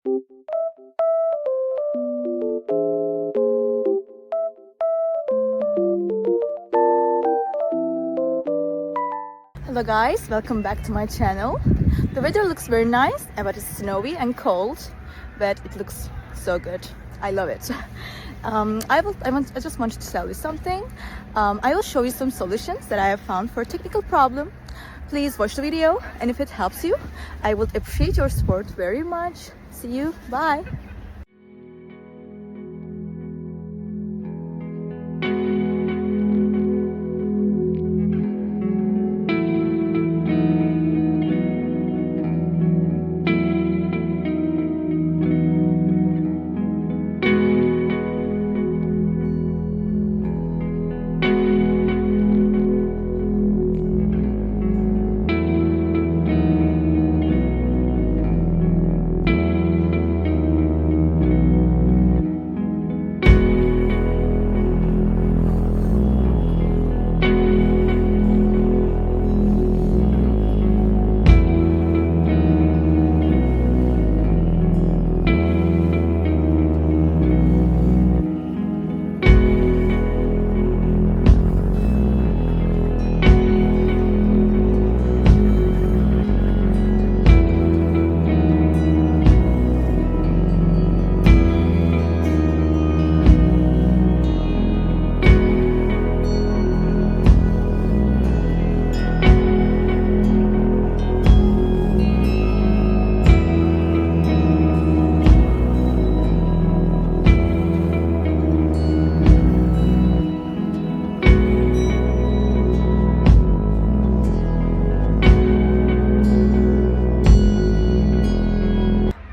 Hello guys, welcome back to my channel. The weather looks very nice, but it's snowy and cold, but it looks so good. I love it. I just wanted to tell you something. I will show you some solutions that I have found for a technical problem. Please watch the video, and if it helps you, I would appreciate your support very much. See you, bye.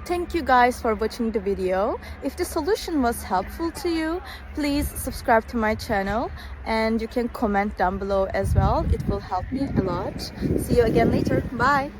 Thank you guys for watching the video. If the solution was helpful to you, please subscribe to my channel and you can comment down below as well. It will help me a lot. See you again later. Bye.